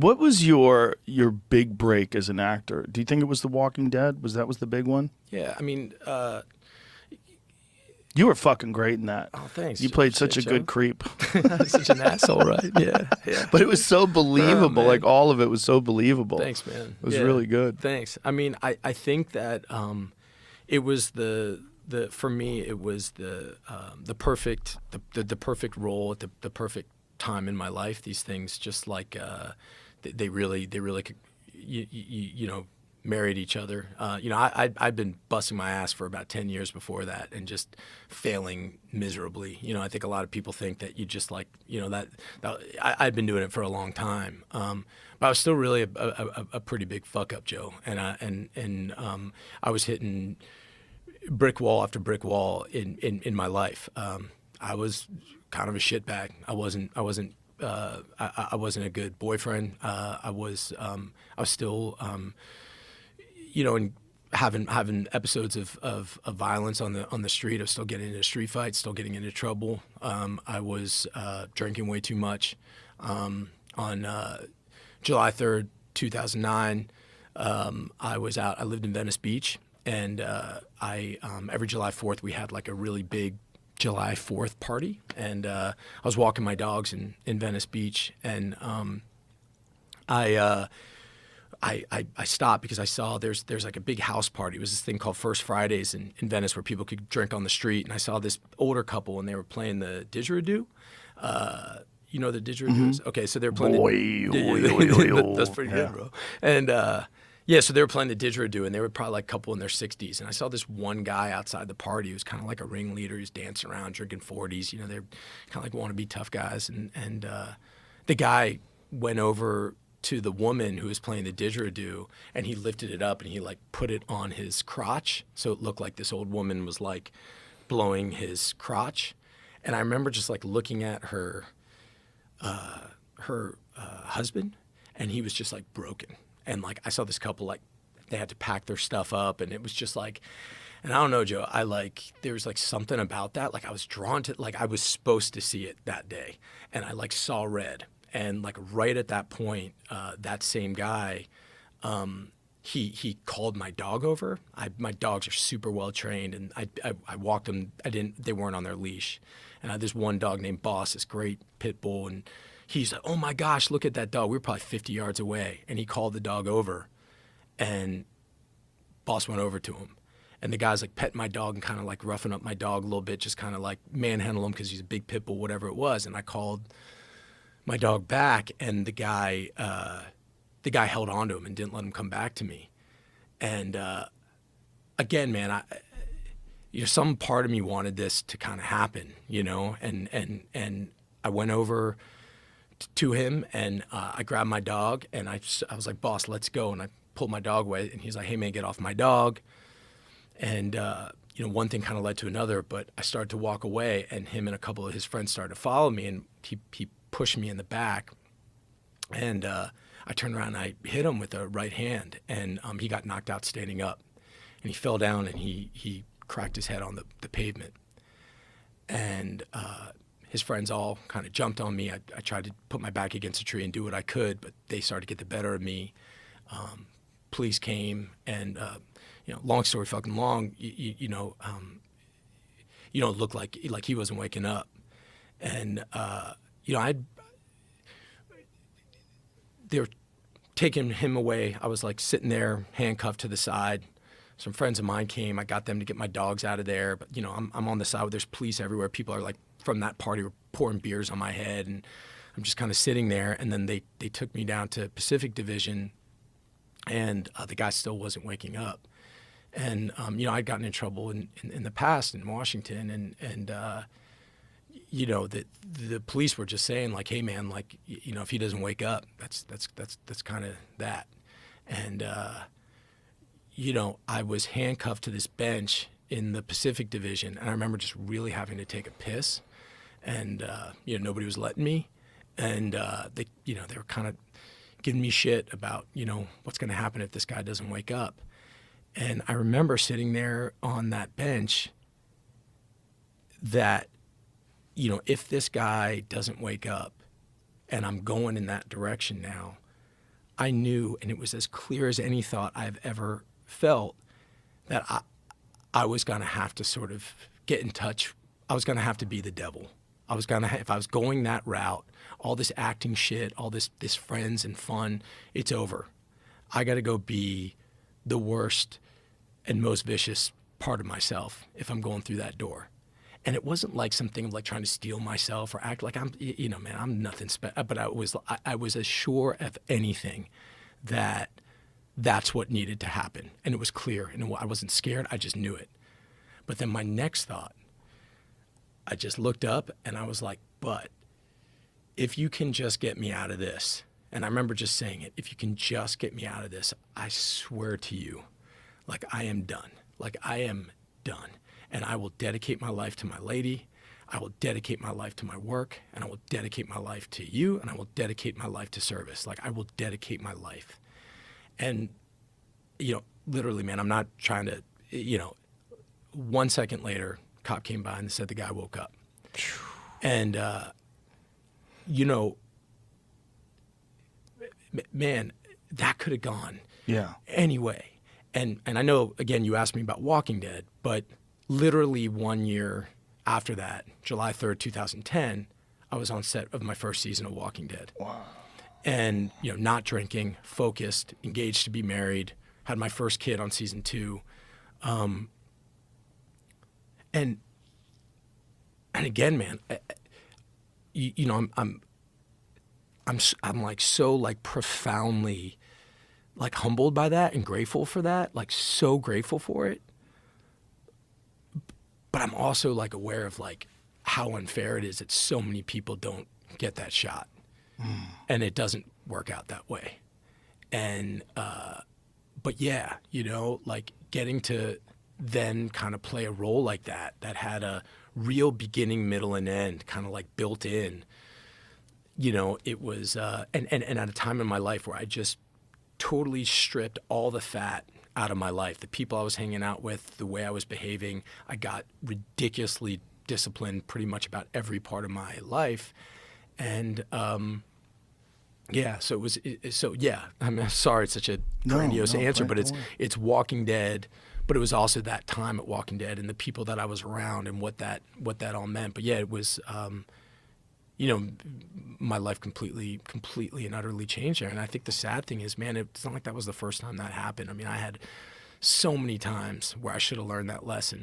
What was your big break as an actor? Do you think it was The Walking Dead? Was the big one? Yeah, I mean, You were fucking great in that. oh, thanks. You played Shit, such a Joe. good creep. Such an asshole, right? Yeah, yeah. But it was so believable. man. Like all of it was so believable. Thanks, man. It was Yeah, really good. Thanks. I mean, I think that it was the for me it was the perfect the perfect role at the perfect time in my life. These things just like they really could, you know, married each other. You know, I'd been busting my ass for about 10 years before that and just failing miserably. You know, I think a lot of people think that you just like, you know, that I'd been doing it for a long time. But I was still really a pretty big fuck up, Joe. And I was hitting brick wall after brick wall in my life. I was kind of a shitbag. I wasn't a good boyfriend. I was still, you know, and having episodes of violence on the street. I was still getting into street fights, still getting into trouble. I was drinking way too much. On July 3rd, 2009, I was out. I lived in Venice Beach, and every July 4th we had like a really big July 4th party, and I was walking my dogs in Venice Beach, and I stopped because I saw there's like a big house party. It was this thing called First Fridays in Venice where people could drink on the street. And I saw this older couple and they were playing the didgeridoo. You know the didgeridoos? Okay, so they were playing that's pretty good, bro. And yeah, so they were playing the didgeridoo and they were probably like a couple in their 60s. And I saw this one guy outside the party who was kind of like a ringleader. He was dancing around, drinking 40s. You know, they're kind of like wannabe tough guys. And the guy went over to the woman who was playing the didgeridoo, and he lifted it up and he like put it on his crotch, so it looked like this old woman was like blowing his crotch. And I remember just like looking at her husband, and he was just like broken. And like I saw this couple, like they had to pack their stuff up, and it was just like, and I don't know, Joe, there was like something about that, like I was drawn to, like I was supposed to see it that day, and I like saw red. And like right at that point, that same guy, he called my dog over. My dogs are super well trained, and I walked them. They weren't on their leash. And I had this one dog named Boss, this great pit bull, and he's like, "Oh my gosh, look at that dog." We were probably 50 yards away, and he called the dog over, and Boss went over to him. And the guy's like petting my dog and kind of like roughing up my dog a little bit, just kind of like manhandle him because he's a big pit bull, whatever it was. And I called my dog back, and the guy held on to him and didn't let him come back to me. And again, man, you know, some part of me wanted this to kind of happen, you know, and I went over to him, and I grabbed my dog, and I was like, "Boss, let's go." And I pulled my dog away, and he's like, "Hey man, get off my dog." And you know, one thing kind of led to another, but I started to walk away, and him and a couple of his friends started to follow me, and he pushed me in the back, and I turned around and I hit him with a right hand, and he got knocked out standing up, and he fell down, and he cracked his head on the pavement, and his friends all kind of jumped on me. I tried to put my back against a tree and do what I could, but they started to get the better of me. Police came, and you know, long story fucking long, you know, you don't look like he wasn't waking up, and you know, they were taking him away. I was like sitting there, handcuffed to the side. Some friends of mine came. I got them to get my dogs out of there. But you know, I'm on the side where there's police everywhere. People are like from that party were pouring beers on my head, and I'm just kind of sitting there. And then they took me down to Pacific Division, and the guy still wasn't waking up. And you know, I'd gotten in trouble in the past in Washington, and you know, the police were just saying like, "Hey man, like, you know, if he doesn't wake up, that's kind of that." And you know, I was handcuffed to this bench in the Pacific Division, and I remember just really having to take a piss, and you know, nobody was letting me, and they were kind of giving me shit about, you know, what's going to happen if this guy doesn't wake up. And I remember sitting there on that bench that, you know, if this guy doesn't wake up and I'm going in that direction now, I knew, and it was as clear as any thought I've ever felt, that I was going to have to sort of get in touch. I was going to have to be the devil. I was going to, if I was going that route, all this acting shit, all this friends and fun, it's over. I got to go be the worst and most vicious part of myself if I'm going through that door. And it wasn't like something like trying to steal myself or act like I'm, man, I'm nothing special. But I was as sure of anything that that's what needed to happen. And it was clear. And I wasn't scared. I just knew it. But then my next thought, I just looked up and I was like, but if you can just get me out of this, and I remember just saying it, if you can just get me out of this, I swear to you, like I am done. Like I am done. And I will dedicate my life to my lady. I will dedicate my life to my work. And I will dedicate my life to you. And I will dedicate my life to service. Like I will dedicate my life. And, literally, man, I'm not trying to, 1 second later, cop came by and said the guy woke up. And, man, that could have gone anyway. And I know, again, you asked me about Walking Dead, but literally 1 year after that, July 3rd, 2010, I was on set of my first season of Walking Dead. Wow. And, not drinking, focused, engaged to be married, had my first kid on season 2. And again, man, I'm like so like profoundly like humbled by that and grateful for that, like so grateful for it. But I'm also like aware of like how unfair it is that so many people don't get that shot. And it doesn't work out that way. And, but yeah, like getting to then kind of play a role like that had a real beginning, middle, and end kind of like built in, it was, and at a time in my life where I just totally stripped all the fat out of my life, the people I was hanging out with, the way I was behaving, I got ridiculously disciplined pretty much about every part of my life. And, so it was. I'm sorry, it's such a grandiose answer, but it's Walking Dead. But it was also that time at Walking Dead and the people that I was around and what that all meant. But yeah, it was, my life completely and utterly changed there. And I think the sad thing is, man, it's not like that was the first time that happened. I mean, I had so many times where I should have learned that lesson.